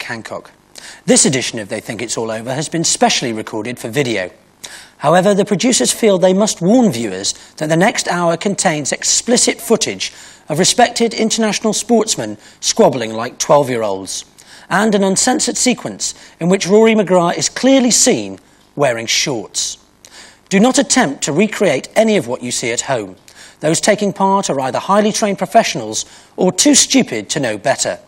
Hancock. This edition of They Think It's All Over has been specially recorded for video. However, the producers feel they must warn viewers that the next hour contains explicit footage of respected international sportsmen squabbling like 12-year-olds, and an uncensored sequence in which Rory McGrath is clearly seen wearing shorts. Do not attempt to recreate any of what you see at home. Those taking part are either highly trained professionals or too stupid to know better.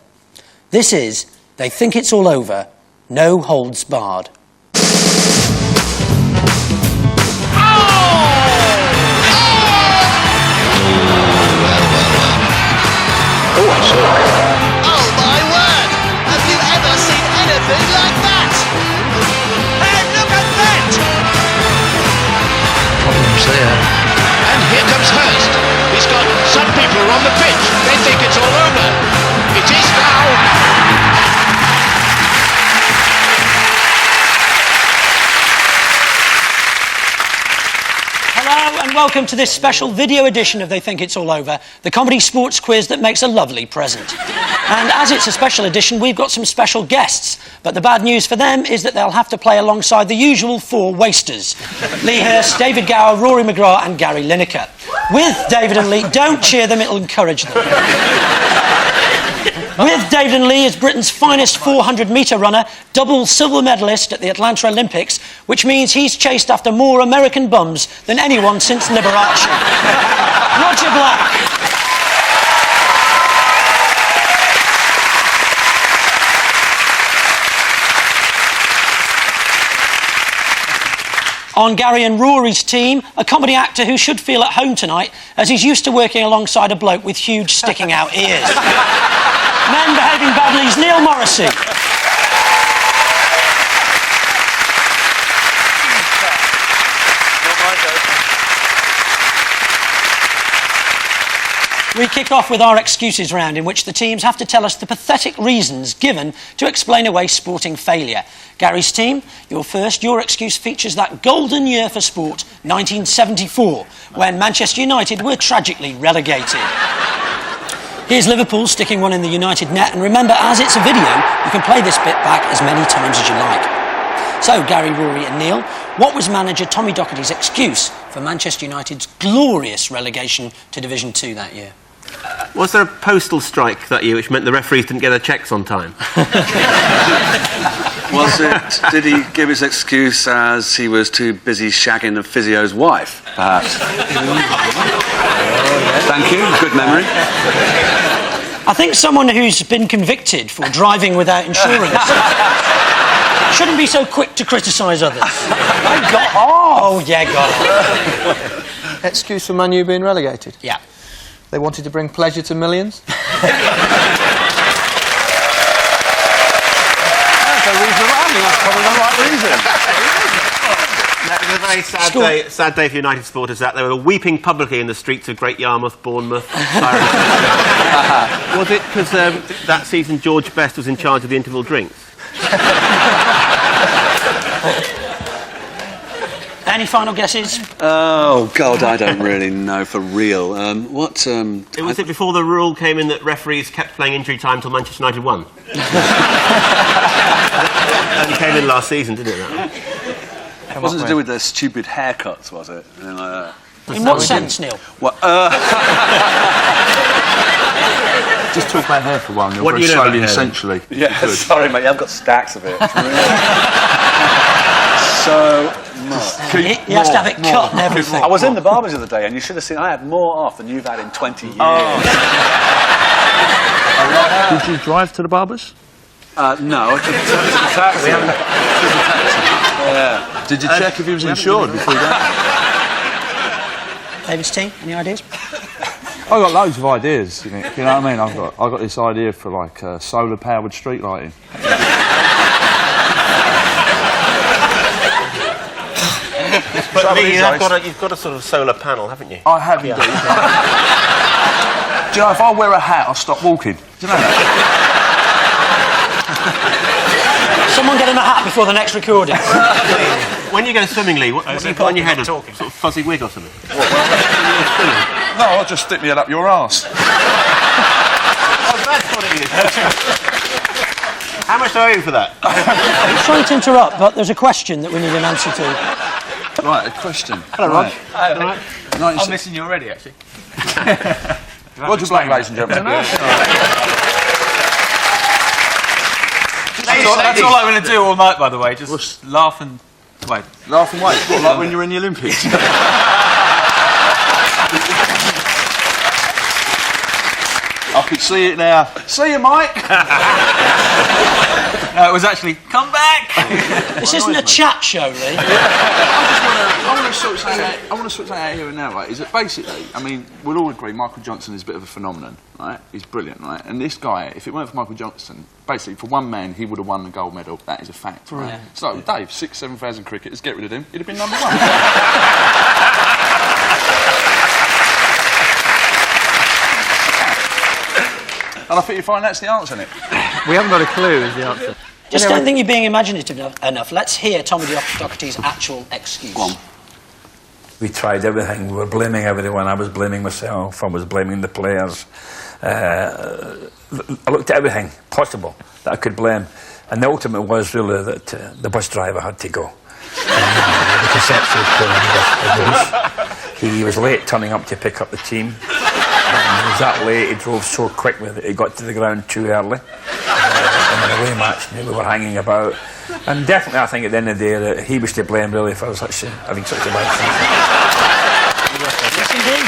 This is They Think It's All Over, No Holds Barred. Oh my word! Have you ever seen anything like that? Hey, look at that! Problems there. And here comes Hurst. He's got some people on the pitch. They think it's all over. It is now. Hello and welcome to this special video edition of They Think It's All Over, the comedy sports quiz that makes a lovely present. And as it's a special edition, we've got some special guests. But the bad news for them is that they'll have to play alongside the usual four wasters: Lee Hurst, David Gower, Rory McGrath and Gary Lineker. With David and Lee, don't cheer them, it'll encourage them. With David and Lee is Britain's finest 400-metre runner, double silver medalist at the Atlanta Olympics, which means he's chased after more American bums than anyone since Liberace. Roger Black. On Gary and Rory's team, a comedy actor who should feel at home tonight, as he's used to working alongside a bloke with huge sticking out ears. Men behaving badly's Neil Morrissey. We kick off with our excuses round, in which the teams have to tell us the pathetic reasons given to explain away sporting failure. Gary's team, you're first. Your excuse features that golden year for sport, 1974, when Manchester United were tragically relegated. Here's Liverpool sticking one in the United net, and remember, as it's a video, you can play this bit back as many times as you like. So, Gary, Rory and Neil, what was manager Tommy Docherty's excuse for Manchester United's glorious relegation to Division 2 that year? Was there a postal strike that year which meant the referees didn't get their checks on time? Was it? Did he give his excuse as he was too busy shagging the physio's wife, perhaps? Thank you. Good memory. I think someone who's been convicted for driving without insurance shouldn't be so quick to criticise others. I got off. Oh, yeah, got it. Excuse for Man U being relegated? Yeah. They wanted to bring pleasure to millions? That's a reason. I think that's probably the right reason. It was a very sad day for United supporters that they were weeping publicly in the streets of Great Yarmouth, Bournemouth. Was it because that season George Best was in charge of the interval drinks? Any final guesses? Oh, God, I don't really know for real. Was it before the rule came in that referees kept playing injury time until Manchester United won? That came in last season, didn't it? It wasn't to do with their stupid haircuts, was it? In what sense, Neil? What? Just talk about hair for one. What do you know slowly about and essentially. Yeah, sorry, mate. I've got stacks of it. So much. He has to have it cut and everything. I was in the barbers the other day, and you should have seen I had more off than you've had in 20 years. Did you drive to the barbers? No, I took a taxi. Yeah. Did you check if he was insured before you went? David's team, any ideas? I've got loads of ideas. You know what I mean? I've got this idea for like solar-powered street lighting. But Lee, you've got a sort of solar panel, haven't you? I have indeed. Do you know, if I wear a hat, I'll stop walking. Do you know that? Someone get him a hat before the next recording. When you go swimming, Lee, what do you put on your head? A sort of fuzzy wig or something? No, I'll just stick my head up your arse. Oh, that's what it is. How much do I owe you for that? I'm sorry to interrupt, but there's a question that we need an answer to. Right, a question. Hello, Rog. Right. I'm missing you already, actually. Roger Black, ladies and gentlemen. That's all I'm going to do all night, by the way. Just laugh and wait. Laugh and wait. What, like when you're in the Olympics? I could see it now. See you, Mike. No, it was actually, come back! This isn't a chat show, Lee. I want to sort something out here and now, right? Is that basically, I mean, we'll all agree Michael Johnson is a bit of a phenomenon, right? He's brilliant, right? And this guy, if it weren't for Michael Johnson, basically, for one man, he would have won the gold medal. That is a fact, right? Yeah. So, Dave, 6,000-7,000 cricketers, get rid of him, he'd have been number one. And I think you find that's the answer, Nick. We haven't got a clue is the answer. Just don't think you're being imaginative enough. Let's hear Tommy Docherty's actual excuse. We tried everything. We were blaming everyone. I was blaming myself. I was blaming the players. I looked at everything possible that I could blame. And the ultimate was really that the bus driver had to go. The conception of he was late turning up to pick up the team. And he was that late, he drove so quickly that he got to the ground too early. In an away match, we were hanging about. And definitely, I think at the end of the day, that he was to blame really for having such a bad season. Yes, indeed.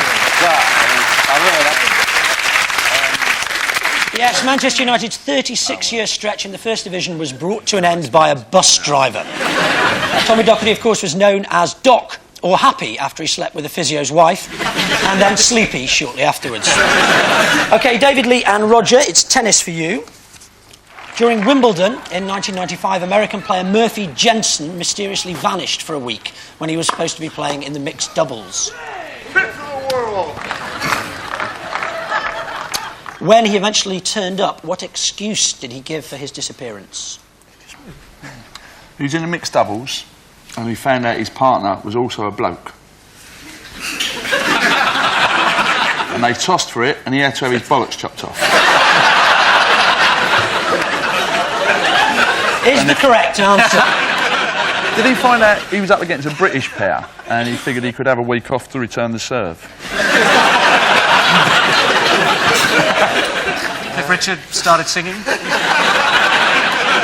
Yes, Manchester United's 36-year stretch in the First Division was brought to an end by a bus driver. Tommy Docherty, of course, was known as Doc, or Happy, after he slept with the physio's wife, and then Sleepy shortly afterwards. OK, David, Lee and Roger, it's tennis for you. During Wimbledon in 1995, American player Murphy Jensen mysteriously vanished for a week when he was supposed to be playing in the mixed doubles. When he eventually turned up, what excuse did he give for his disappearance? He was in the mixed doubles, and we found out his partner was also a bloke. And they tossed for it, and he had to have his bollocks chopped off. Is the correct answer. Did he find out he was up against a British pair, and he figured he could have a week off to return the serve? If Richard started singing?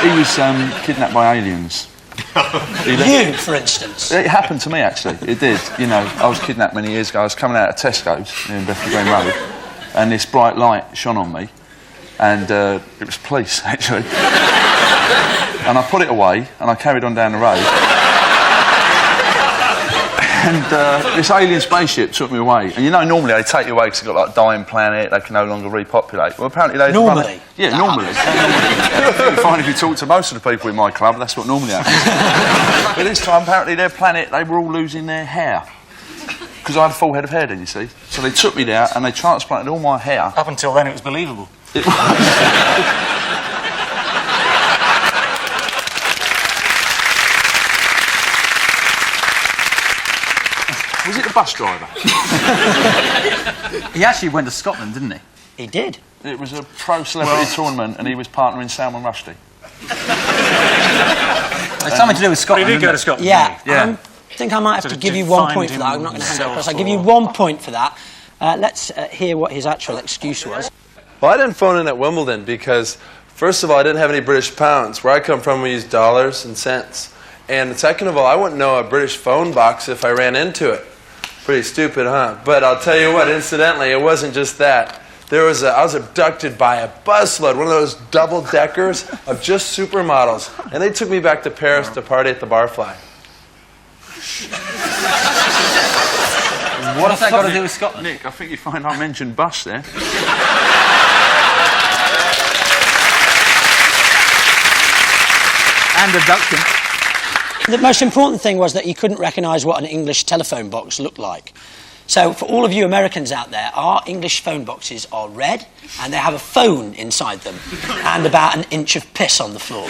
He was kidnapped by aliens. You, for instance. It happened to me, actually. It did. You know, I was kidnapped many years ago. I was coming out of Tesco's in Bethnal Green Road, and this bright light shone on me, and it was police, actually. And I put it away, and I carried on down the road. And this alien spaceship took me away. And you know, normally they take you away because they've got like a dying planet, they can no longer repopulate. Well, apparently they... Normally? Yeah, normally. You find if you talk to most of the people in my club, that's what normally happens. But this time, apparently their planet, they were all losing their hair. Because I had a full head of hair then, you see. So they took me there and they transplanted all my hair. Up until then, it was believable. It was. Was it the bus driver? He actually went to Scotland, didn't he? He did. It was a pro-celebrity tournament and he was partnering Salman Rushdie. It's something to do with Scotland. He did go to Scotland. Yeah, Yeah. I think I might have to give you 1 point for that. I'm not going to hand it across. I'll give you 1 point for that. Let's hear what his actual excuse was. Well, I didn't phone in at Wimbledon because, first of all, I didn't have any British pounds. Where I come from, we use dollars and cents. And second of all, I wouldn't know a British phone box if I ran into it. Pretty stupid, huh? But I'll tell you what, incidentally, it wasn't just that. I was abducted by a busload, one of those double-deckers of just supermodels. And they took me back to Paris to party at the Barfly. What's that got to do with Scotland? Nick, I think you find I mentioned bus there. And abduction. The most important thing was that he couldn't recognise what an English telephone box looked like. So for all of you Americans out there, our English phone boxes are red and they have a phone inside them and about an inch of piss on the floor.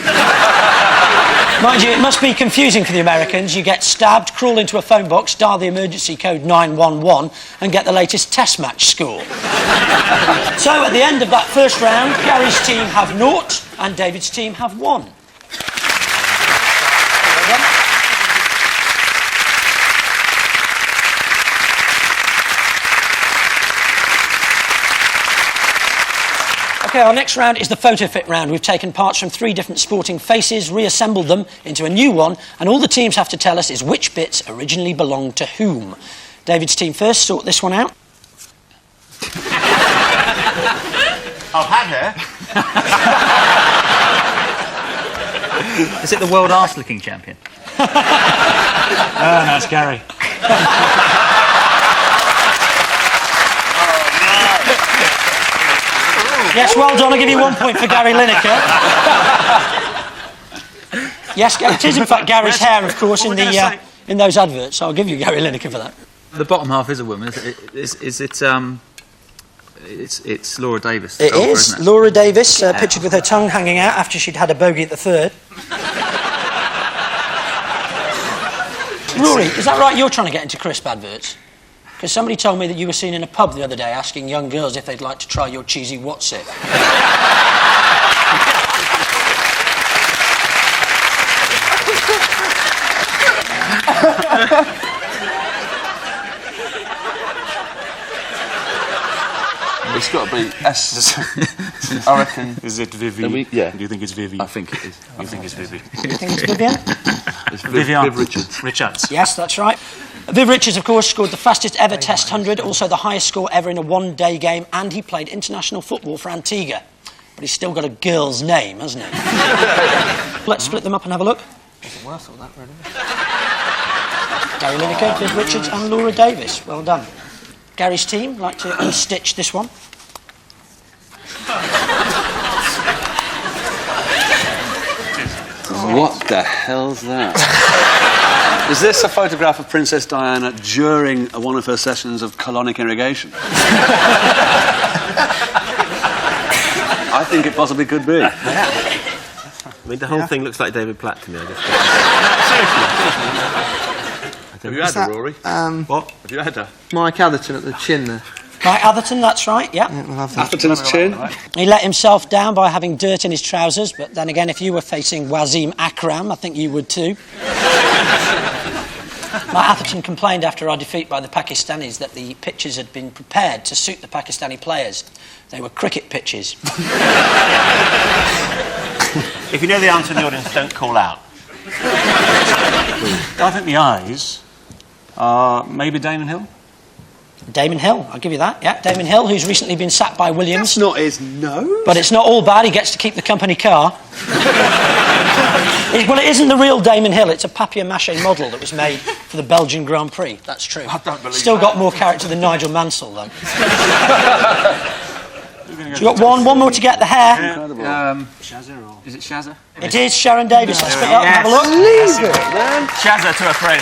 Mind you, it must be confusing for the Americans. You get stabbed, crawl into a phone box, dial the emergency code 911 and get the latest test match score. So at the end of that first round, Gary's team have 0 and David's team have 1. Okay, our next round is the photo fit round. We've taken parts from 3 different sporting faces, reassembled them into a new one, and all the teams have to tell us is which bits originally belonged to whom. David's team first, sort this one out. I've had her. Is it the world arse licking champion? No, it's Gary. Yes, well done. I'll give you 1 point for Gary Lineker. Yes, it is in fact Gary's hair, of course, in those adverts. So I'll give you Gary Lineker for that. The bottom half is a woman. Is it? It's Laura Davis. It golfer, is isn't it? Laura Davis, pictured with her tongue hanging out after she'd had a bogey at the 3rd. Rory, is that right? You're trying to get into crisp adverts? Because somebody told me that you were seen in a pub the other day asking young girls if they'd like to try your cheesy what's it. It's got to be S. I reckon. Is it Vivi? Yeah. Do you think it's Vivi? I think it is. You think it's Vivi? Do you think it's Vivian? It's Vivian. Viv Richards. Richards. Yes, that's right. Viv Richards, of course, scored the fastest ever Test 100, also the highest score ever in a one-day game, and he played international football for Antigua. But he's still got a girl's name, hasn't he? Let's split them up and have a look. It's worth all that, really. Gary Lineker, Viv Richards and Laura Davis. Well done. Gary's team, like to unstitch this one. What the hell's that? Is this a photograph of Princess Diana during one of her sessions of colonic irrigation? I think it possibly could be. Yeah. I mean, the whole thing looks like David Platt to me, I guess. Have you had her, Rory? What? Have you had her? Mike Atherton at the chin there. Mike Atherton, that's right, yeah. We'll have that. Atherton's chin? He let himself down by having dirt in his trousers, but then again, if you were facing Wasim Akram, I think you would too. Mike Atherton complained after our defeat by the Pakistanis that the pitches had been prepared to suit the Pakistani players. They were cricket pitches. If you know the answer in the audience, don't call out. I think the eyes are maybe Damon Hill. Damon Hill, I'll give you that, yeah. Damon Hill, who's recently been sacked by Williams. That's not his nose. But it's not all bad, he gets to keep the company car. Well, it isn't the real Damon Hill, it's a papier-mâché model that was made for the Belgian Grand Prix, that's true. I don't believe Still that. got more character than Nigel Mansell, though. So you got one more to get the hair. Shazza or... Is it Shazza? It is Sharon Davis, let's pick it up and have a look. Leave it, man. Shazza to a friend.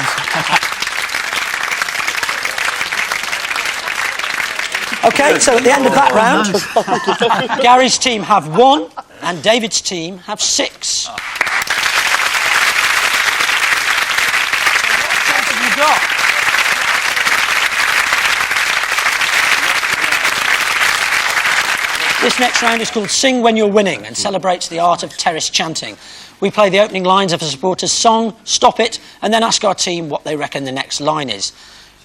Okay, so at the end of that round, Gary's team have 1 and David's team have 6. What chance have you got? This next round is called Sing When You're Winning and celebrates the art of terrace chanting. We play the opening lines of a supporter's song, stop it, and then ask our team what they reckon the next line is.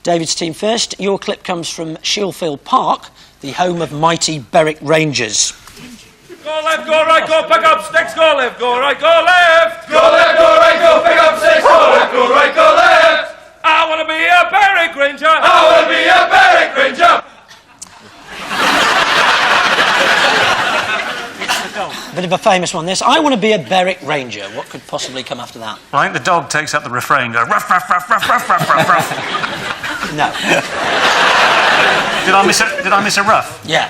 David's team first. Your clip comes from Shieldfield Park, the home of mighty Berwick Rangers. Go left, go right, go pick up sticks, go left, go right, go left. Go left, go right, go pick up sticks, go left, go right, go left. I want to be a Berwick Ranger. I want to be a Berwick Ranger. A bit of a famous one, this. I want to be a Berwick Ranger. What could possibly come after that? I think the dog takes up the refrain and goes ruff, ruff, ruff, ruff, ruff, ruff, ruff, ruff. No. Did I miss a rough? Yeah.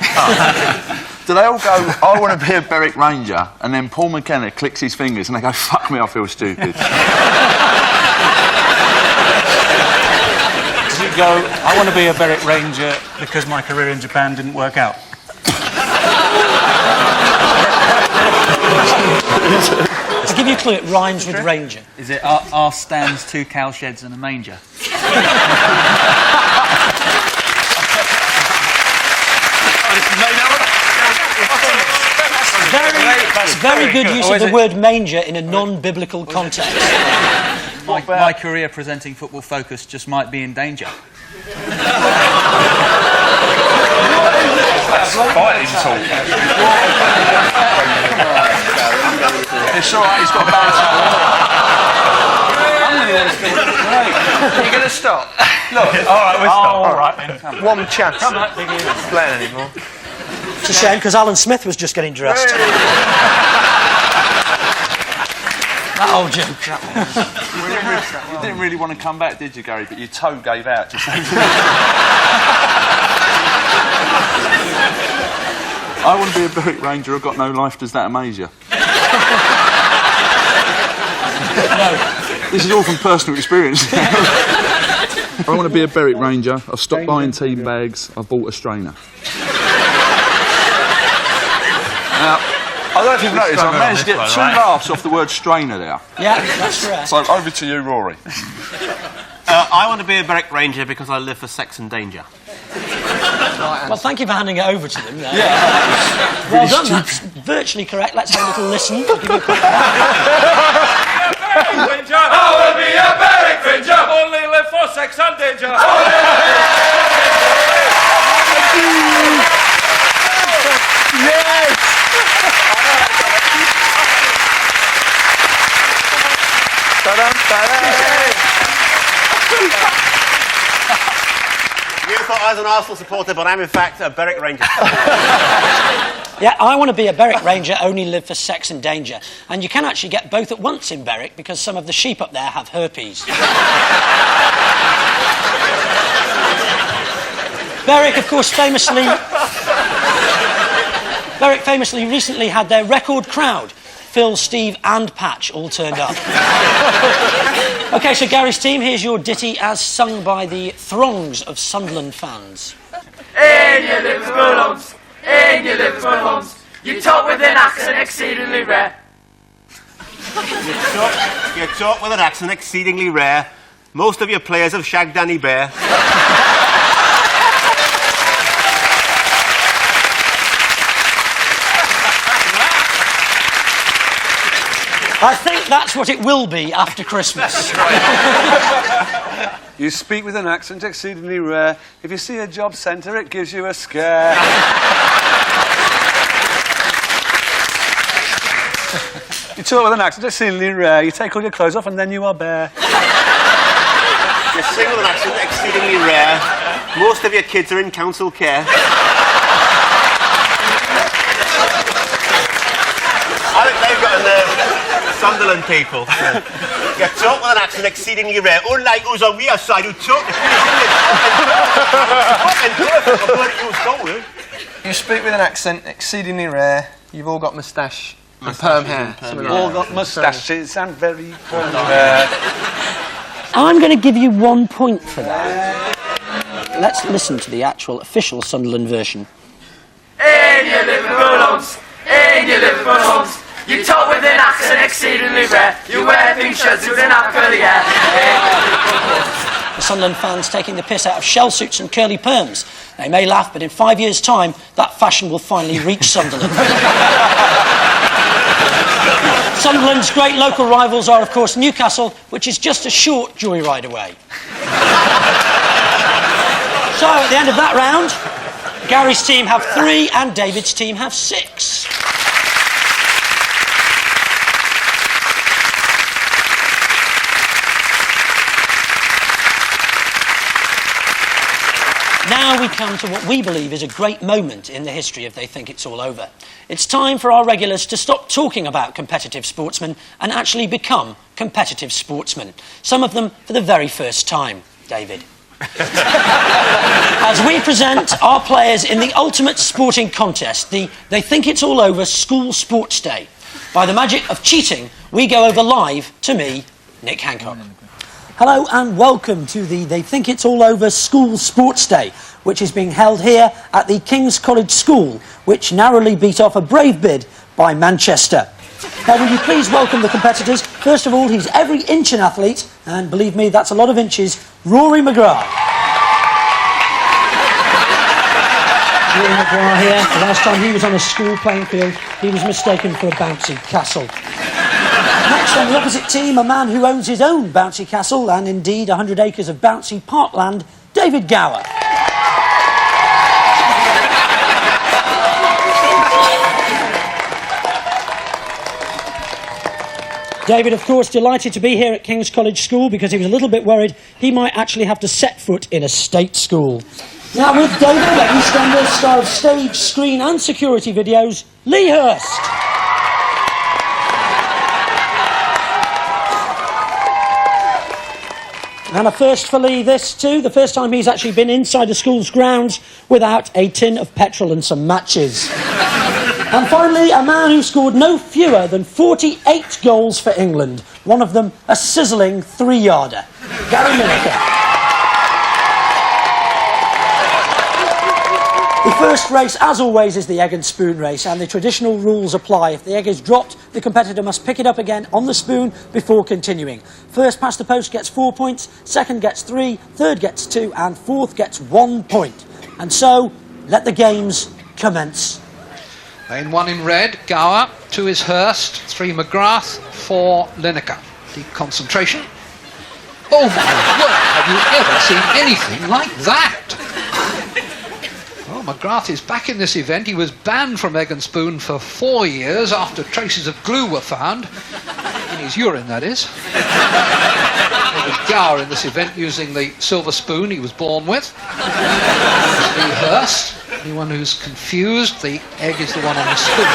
Do they all go, I want to be a Berwick Ranger, and then Paul McKenna clicks his fingers and they go, fuck me, I feel stupid. it go. I want to be a Berwick Ranger because my career in Japan didn't work out. To give you a clue, it rhymes with ranger. Is it our stands, 2 cowsheds and a manger? That's very good use of the word manger in a non-biblical context. My career presenting Football Focus just might be in danger. That's fighting talk. It's all right, he's got a bounce out. You're going to stop? Look, all right, we'll stop. All right, then. One chance. Come on, Biggie. Not playing anymore. It's a shame, because Alan Smith was just getting dressed. That old joke. You didn't really want to come back, did you, Gary? But your toe gave out. Just I want to be a Berwick Ranger. I've got no life. Does that amaze you? No. This is all from personal experience. I want to be a Berwick Ranger. I've stopped buying team bags. I've bought a strainer. Now, I don't know if you've noticed, I managed to get 2 laughs off the word strainer there. Yeah, that's correct. So over to you, Rory. I want to be a Berwick Ranger because I live for sex and danger. Well, thank you for handing it over to them. There. Yeah. Well done, that's virtually correct. Let's have a little listen. I'll give you a quick Ranger, I will be a Berwick Ranger. Only live for sex and danger. Yes! You thought I was an Arsenal supporter, but I'm in fact a Berwick Ranger. Yeah, I want to be a Berwick Ranger, only live for sex and danger. And you can actually get both at once in Berwick because some of the sheep up there have herpes. Berwick, of course, famously recently had their record crowd. Phil, Steve and Patch all turned up. OK, so Gary's team, here's your ditty as sung by the throngs of Sunderland fans. In your Liverpool homes, in your Liverpool homes, you talk with an accent exceedingly rare. You talk with an accent exceedingly rare. Most of your players have shagged Danny Bear. I think that's what it will be after Christmas. You speak with an accent exceedingly rare. If you see a job centre, it gives you a scare. You talk with an accent exceedingly rare. You take all your clothes off and then you are bare. You sing with an accent exceedingly rare. Most of your kids are in council care. I think they've got a nerve. Sunderland people. You talk with an accent exceedingly rare. Unlike us on the other side who talk to You speak with an accent exceedingly rare. You've all got moustache and perm hair. All got moustaches and very rare. I'm going to give you 1 point for that. Let's listen to the actual official Sunderland version. In your Liverpool homes, in your Liverpool homes, you talk with an accent exceedingly rare. You wear pink shirts with an up curly hair. The Sunderland fans taking the piss out of shell suits and curly perms. They may laugh, but in 5 years' time, that fashion will finally reach Sunderland. Sunderland's great local rivals are, of course, Newcastle, which is just a short joyride away. So, at the end of that round, Gary's team have 3 and David's team have 6. Now we come to what we believe is a great moment in the history of They Think It's All Over. It's time for our regulars to stop talking about competitive sportsmen and actually become competitive sportsmen. Some of them for the very first time, David. As we present our players in the ultimate sporting contest, the They Think It's All Over School Sports Day. By the magic of cheating, we go over live to me, Nick Hancock. Hello and welcome to the They Think It's All Over School Sports Day, which is being held here at the King's College School, which narrowly beat off a brave bid by Manchester. Now, will you please welcome the competitors? First of all, he's every inch an athlete, and believe me, that's a lot of inches, Rory McGrath. Rory McGrath here. The last time he was on a school playing field, he was mistaken for a bouncy castle. Next on the opposite team, a man who owns his own bouncy castle and indeed 100 acres of bouncy parkland, David Gower. David, of course, delighted to be here at King's College School because he was a little bit worried he might actually have to set foot in a state school. Now with David, at EastEnders, star of stage, screen and security videos, Lee Hurst. And a first for Lee, this too, the first time he's actually been inside the school's grounds without a tin of petrol and some matches. And finally, a man who scored no fewer than 48 goals for England, one of them a sizzling 3-yarder, Gary Lineker. The first race, as always, is the egg and spoon race, and the traditional rules apply. If the egg is dropped, the competitor must pick it up again on the spoon before continuing. First past the post gets 4 points, second gets 3, third gets 2, and fourth gets 1 point. And so, let the games commence. Lane 1 in red, Gower, 2 is Hurst, 3 McGrath, 4 Lineker. Deep concentration. Oh my word, have you ever seen anything like that? Well, McGrath is back in this event. He was banned from egg and spoon for 4 years after traces of glue were found. In his urine, that is. It was Gower in this event using the silver spoon he was born with. Lee Hurst. Anyone who's confused, the egg is the one on the spoon.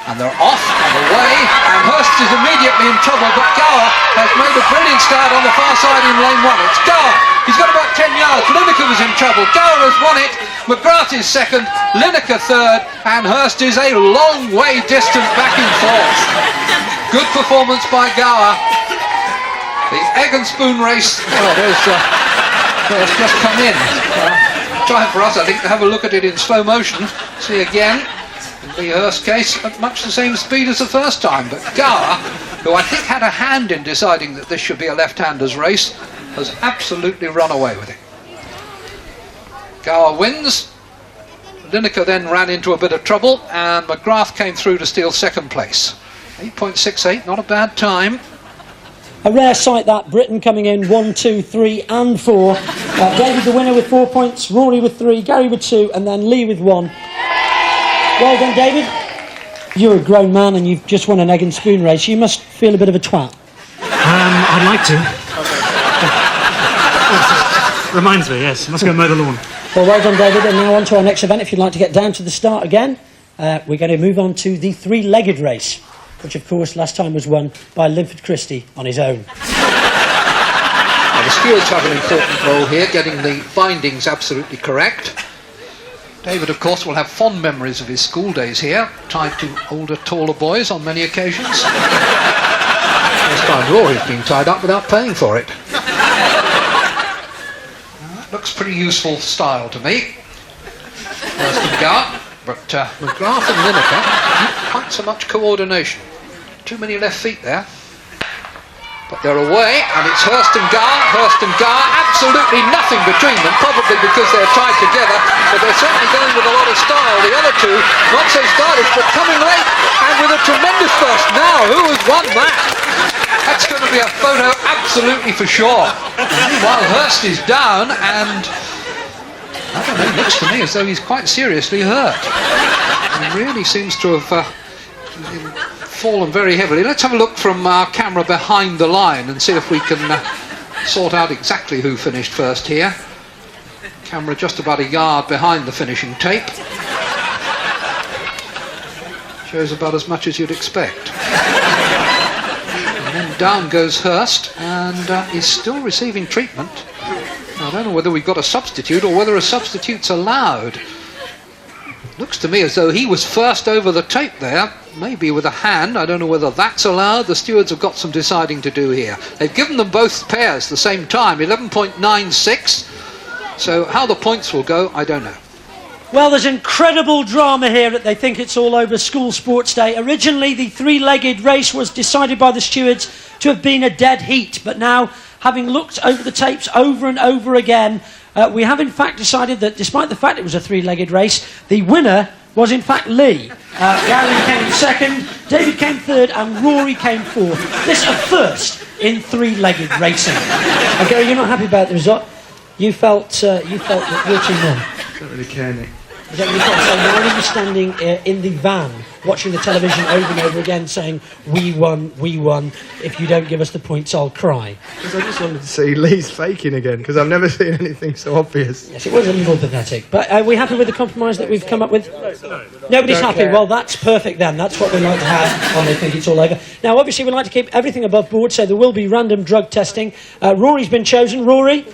And they're off and away, and Hurst is immediately in trouble, but Gower has made a brilliant start on the far side in lane 1. It's Gower. He's got about 10 yards. Lineker was in trouble. Gower has won it. McGrath is second, Lineker third, and Hurst is a long way distant back in fourth. Good performance by Gower. The egg and spoon race. Oh, it's just come in. Time for us, I think, to have a look at it in slow motion. See again, in Lee Hurst's case, at much the same speed as the first time. But Gower, who I think had a hand in deciding that this should be a left-hander's race, has absolutely run away with it. Gower wins. Lineker then ran into a bit of trouble, and McGrath came through to steal second place. 8.68, not a bad time. A rare sight that, Britain coming in 1, 2, 3 and 4. David the winner with 4 points, Rory with 3, Gary with 2 and then Lee with 1. Well done, David. You're a grown man and you've just won an egg and spoon race. You must feel a bit of a twat. I'd like to. Reminds me, yes. Must go mow the lawn. Well done, David. And now on to our next event. If you'd like to get down to the start again, we're going to move on to the 3-legged race, which of course last time was won by Linford Christie on his own. Now, the stewards have an important role here, getting the bindings absolutely correct. David, of course, will have fond memories of his school days here, tied to older, taller boys on many occasions. First time Rory's been tied up without paying for it. That looks pretty useful style to me. Hurst and Gower, but McGrath and Lineker, not quite so much coordination. Too many left feet there. But they're away, and it's Hurst and Gower, absolutely nothing between them, probably because they're tied together, but they're certainly going with a lot of style. The other two, not so stylish, but coming late, and with a tremendous burst. Now, who has won that? That's going to be a photo absolutely for sure. Meanwhile, Hurst is down, and I don't know, it looks to me as though he's quite seriously hurt. He really seems to have fallen very heavily. Let's have a look from our camera behind the line and see if we can sort out exactly who finished first here. Camera just about a yard behind the finishing tape. Shows about as much as you'd expect. And then down goes Hurst, and he's still receiving treatment. I don't know whether we've got a substitute or whether a substitute's allowed. Looks to me as though he was first over the tape there, maybe with a hand. I don't know whether that's allowed. The stewards have got some deciding to do here. They've given them both pairs the same time, 11.96. So how the points will go, I don't know. Well, there's incredible drama here at They Think It's All Over School Sports Day. Originally, the three-legged race was decided by the stewards to have been a dead heat, but now, having looked over the tapes over and over again, we have in fact decided that despite the fact it was a three-legged race, the winner was in fact Lee. Gary came second, David came third, and Rory came fourth. This is a first in three-legged racing. Gary, you're not happy about the result? You felt that your team won. Don't really care, Nick. Is that what you thought? So you're going to be standing in the van, watching the television over and over again, saying, we won, if you don't give us the points, I'll cry. Because I just wanted to see Lee's faking again, because I've never seen anything so obvious. Yes, it was a little pathetic. But are we happy with the compromise that we've come up with? Nobody's happy. Care. Well, that's perfect then. That's what we like to have on They Think It's All Over. Now, obviously, we like to keep everything above board, so there will be random drug testing. Rory's been chosen. Rory,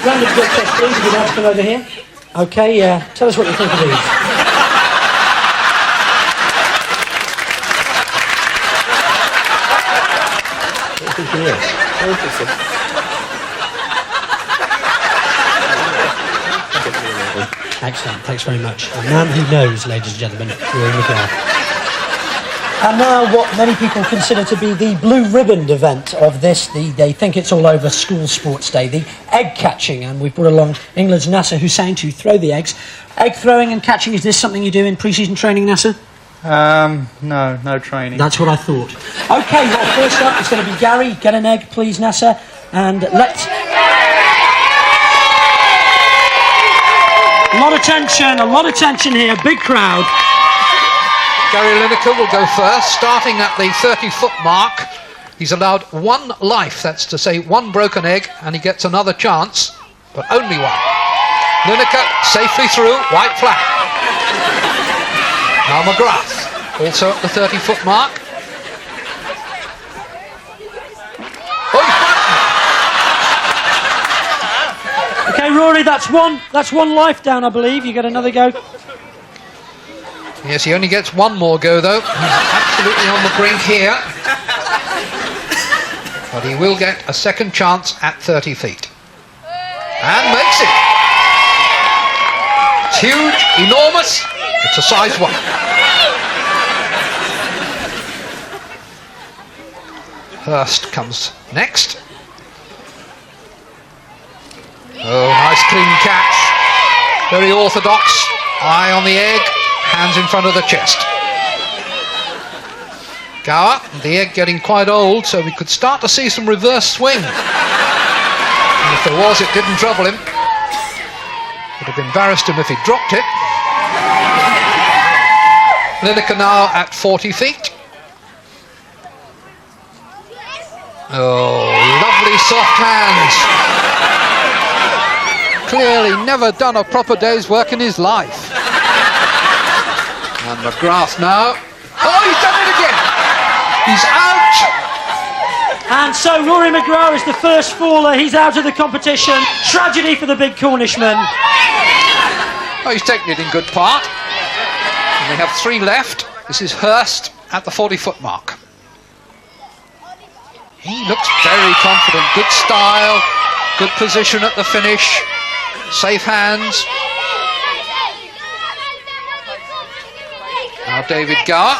random drug test, please, if you'd like to come over here. Okay, tell us what you think of these. What do you think of this? Excellent, thanks very much. A man who knows, ladies and gentlemen, Rory McGrath. And now what many people consider to be the blue ribbon event of this, They Think It's All Over School Sports Day, the egg catching. And we've brought along England's Nasser Hussain to throw the eggs. Egg throwing and catching, is this something you do in pre-season training, Nasser? No training. That's what I thought. OK, well, first up, it's going to be Gary. Get an egg, please, Nasser. And let's... A lot of tension here, big crowd. Gary Lineker will go first, starting at the 30-foot mark. He's allowed one life, that's to say one broken egg, and he gets another chance, but only one. Lineker safely through, white flag. Now McGrath, also at the 30-foot mark. Oh, he's OK, Rory, that's one life down, I believe. You get another go. Yes, he only gets one more go, though. He's absolutely on the brink here. But he will get a second chance at 30 feet. And makes it. It's huge, enormous. It's a size 1. Hurst comes next. Oh, nice clean catch. Very orthodox. Eye on the egg. Hands in front of the chest. Gower, the egg getting quite old, so we could start to see some reverse swing. And if there was, it didn't trouble him. Would have embarrassed him if he dropped it. Lineker now at 40 feet. Oh, lovely soft hands. Clearly never done a proper day's work in his life. And McGrath now. Oh, he's done it again! He's out! And so Rory McGrath is the first faller. He's out of the competition. Tragedy for the big Cornishman. Oh, he's taken it in good part. And we have 3 left. This is Hurst at the 40-foot mark. He looks very confident. Good style. Good position at the finish. Safe hands. Now David Gower.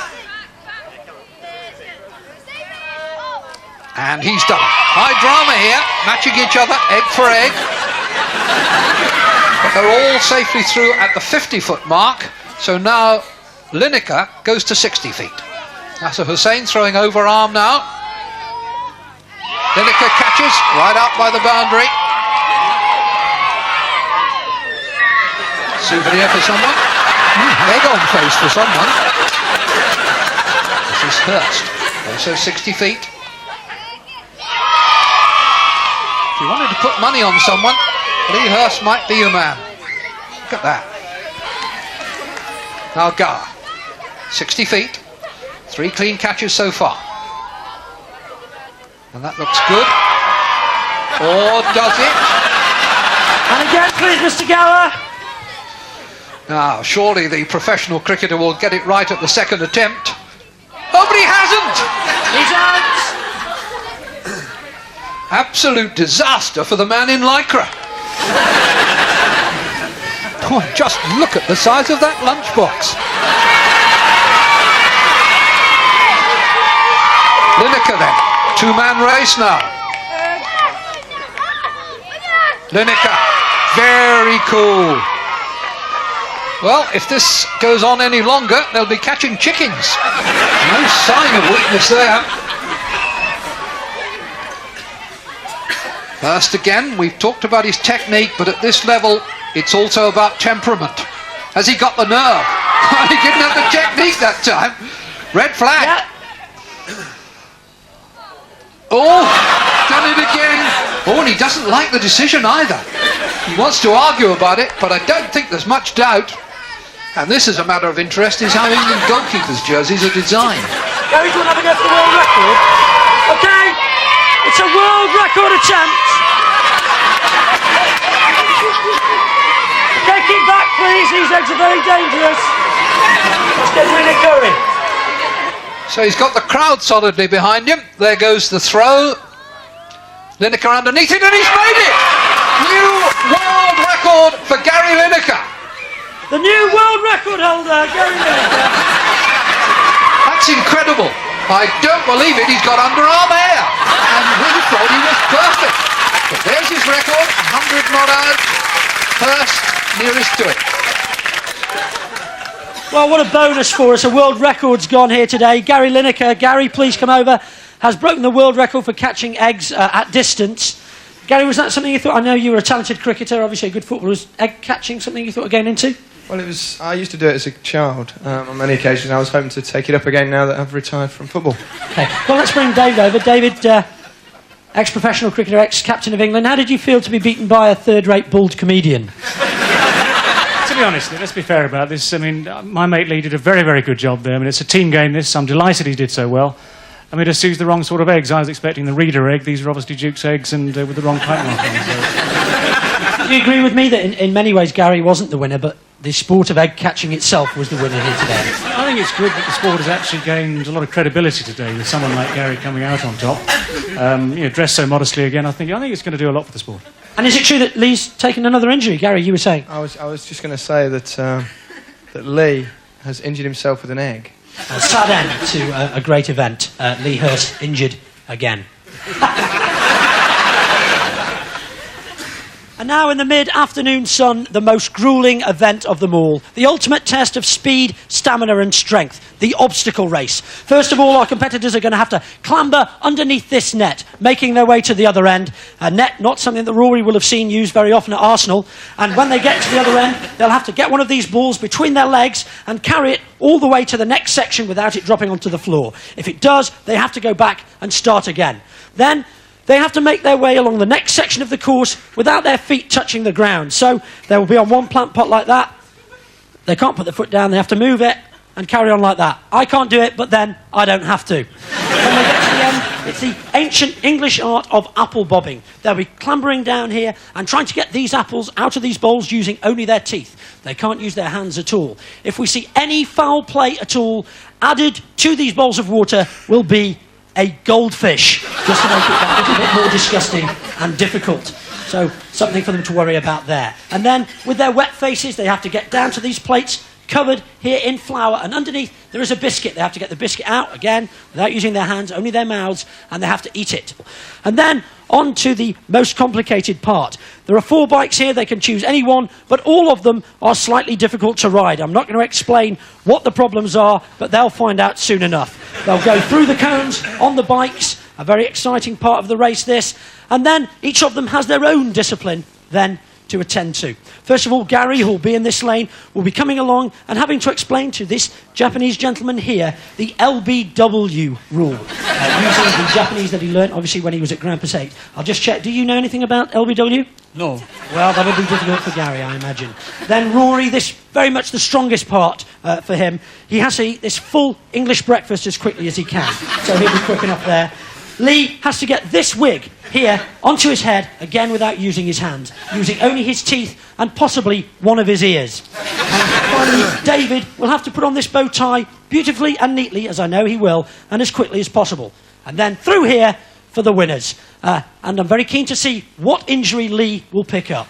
And he's done. High drama here, matching each other, egg for egg. But they're all safely through at the 50-foot mark. So now Lineker goes to 60 feet. Nasser Hussain throwing overarm now. Lineker catches right out by the boundary. Souvenir for someone. Egg on face for someone. This is Hurst, also 60 feet. If you wanted to put money on someone, Lee Hurst might be your man. Look at that. Now Gower, 60 feet, 3 clean catches so far. And that looks good. Or does it? And again, please, Mr. Gower. Now, surely the professional cricketer will get it right at the second attempt. Oh, but he hasn't! He's out! Absolute disaster for the man in Lycra. Oh, just look at the size of that lunchbox. Lineker then. Two-man race now. Lineker. Very cool. Well, if this goes on any longer, they'll be catching chickens. No sign of weakness there. First again, we've talked about his technique, but at this level, it's also about temperament. Has he got the nerve? He didn't have the technique that time. Red flag. Yeah. Oh, done it again. Oh, and he doesn't like the decision either. He wants to argue about it, but I don't think there's much doubt. And this is a matter of interest, is how England goalkeepers' jerseys are designed. Gary, do you want to have a go for the world record? Okay, it's a world record attempt. Take it back, please. These eggs are very dangerous. Let's get rid of Curry. So he's got the crowd solidly behind him. There goes the throw. Lineker underneath it, and he's made it! New world record for Gary Lineker. The new world record holder, Gary Lineker. That's incredible. I don't believe it. He's got underarm air. And we thought he was perfect. But there's his record, 100 not out. First, nearest to it. Well, what a bonus for us. A world record's gone here today. Gary Lineker, Gary, please come over, has broken the world record for catching eggs at distance. Gary, was that something you thought? I know you were a talented cricketer, obviously a good footballer. Was egg catching something you thought of getting into? Well, it was. I used to do it as a child on many occasions. I was hoping to take it up again now that I've retired from football. Okay, well, let's bring David over. David, ex-professional cricketer, ex-captain of England. How did you feel to be beaten by a third-rate bald comedian? To be honest, let's be fair about this. I mean, my mate Lee did a very, very good job there. I mean, it's a team game, this. I'm delighted he did so well. I mean, just used the wrong sort of eggs. I was expecting the Reader egg. These are obviously Duke's eggs and with the wrong pipe mark on. So. Do you agree with me that in many ways Gary wasn't the winner, but the sport of egg catching itself was the winner here today? I think it's good that the sport has actually gained a lot of credibility today with someone like Gary coming out on top. Dressed so modestly again, I think it's going to do a lot for the sport. And is it true that Lee's taken another injury? Gary, you were saying? I was just going to say that that Lee has injured himself with an egg. A sad end to a great event. Lee Hurst injured again. And now in the mid-afternoon sun, the most gruelling event of them all. The ultimate test of speed, stamina and strength. The obstacle race. First of all, our competitors are going to have to clamber underneath this net, making their way to the other end. A net, not something that Rory will have seen used very often at Arsenal. And when they get to the other end, they'll have to get one of these balls between their legs and carry it all the way to the next section without it dropping onto the floor. If it does, they have to go back and start again. Then they have to make their way along the next section of the course without their feet touching the ground. So they will be on one plant pot like that. They can't put their foot down. They have to move it and carry on like that. I can't do it, but then I don't have to. When they get to the end, it's the ancient English art of apple bobbing. They'll be clambering down here and trying to get these apples out of these bowls using only their teeth. They can't use their hands at all. If we see any foul play at all, added to these bowls of water will be a goldfish, just to make it that little bit more disgusting and difficult. So something for them to worry about there. And then with their wet faces, they have to get down to these plates covered here in flour, and underneath there is a biscuit. They have to get the biscuit out again without using their hands, only their mouths, and they have to eat it. And then on to the most complicated part. There are 4 bikes here. They can choose any one, but all of them are slightly difficult to ride. I'm not going to explain what the problems are, but they'll find out soon enough. They'll go through the cones on the bikes, a very exciting part of the race this, and then each of them has their own discipline then to attend to. First of all, Gary, who will be in this lane, will be coming along and having to explain to this Japanese gentleman here the LBW rule, using the Japanese that he learnt obviously when he was at Grand Passaic. I'll just check, do you know anything about LBW? No. Well, that would be difficult for Gary, I imagine. Then Rory, this very much the strongest part for him. He has to eat this full English breakfast as quickly as he can, so he'll be quick enough there. Lee has to get this wig here onto his head, again without using his hands, using only his teeth and possibly one of his ears. And finally, David will have to put on this bow tie beautifully and neatly, as I know he will, and as quickly as possible. And then through here for the winners. And I'm very keen to see what injury Lee will pick up.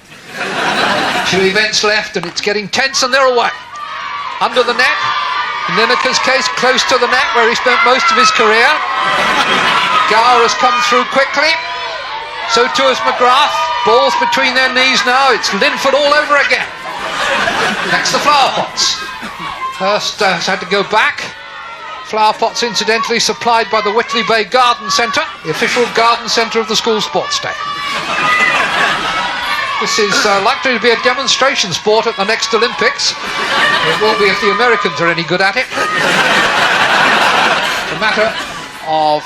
2 events left, and it's getting tense, and they're away. Under the net, in Lineker's case, close to the net, where he spent most of his career. Gower has come through quickly. So too has McGrath. Balls between their knees now. It's Linford all over again. Next, the flower pots. Hurst has had to go back. Flower pots, incidentally, supplied by the Whitley Bay Garden Centre, the official garden centre of the school sports day. This is likely to be a demonstration sport at the next Olympics. It will be if the Americans are any good at it. It's a matter of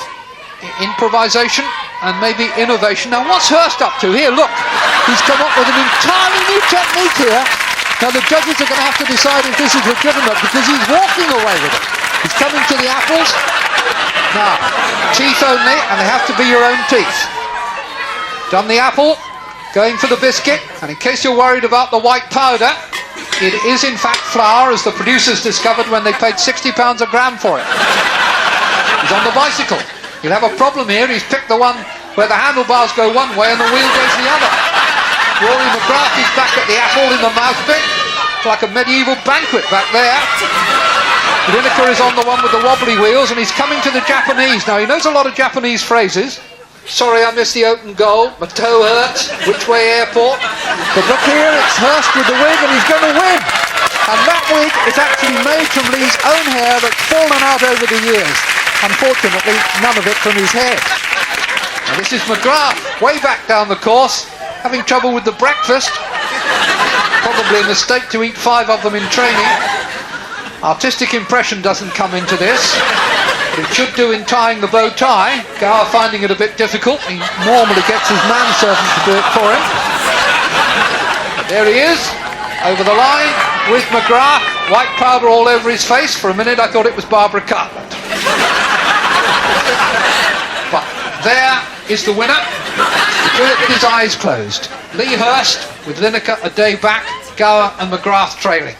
improvisation and maybe innovation. Now, what's Hurst up to? Here, look. He's come up with an entirely new technique here. Now, the judges are going to have to decide if this is legitimate because he's walking away with it. He's coming to the apples. Now, teeth only, and they have to be your own teeth. Done the apple. Going for the biscuit, and in case you're worried about the white powder, it is in fact flour, as the producers discovered when they paid £60 a gram for it. He's on the bicycle. He'll have a problem here. He's picked the one where the handlebars go one way and the wheel goes the other. Rory McGrath is back at the apple in the mouth bit. It's like a medieval banquet back there. Lineker is on the one with the wobbly wheels, and he's coming to the Japanese. Now, he knows a lot of Japanese phrases. Sorry, I missed the open goal. My toe hurts. Which way airport? But look here, it's Hurst with the wig, and he's going to win. And that wig is actually made from Lee's own hair that's fallen out over the years. Unfortunately, none of it from his head. Now, this is McGrath, way back down the course, having trouble with the breakfast. Probably a mistake to eat 5 of them in training. Artistic impression doesn't come into this. But it should do in tying the bow tie. Gower finding it a bit difficult. He normally gets his manservant to do it for him. But there he is, over the line with McGrath. White powder all over his face. For a minute I thought it was Barbara Cartland. But there is the winner. He did it with his eyes closed. Lee Hurst with Lineker a day back. Gower and McGrath trailing.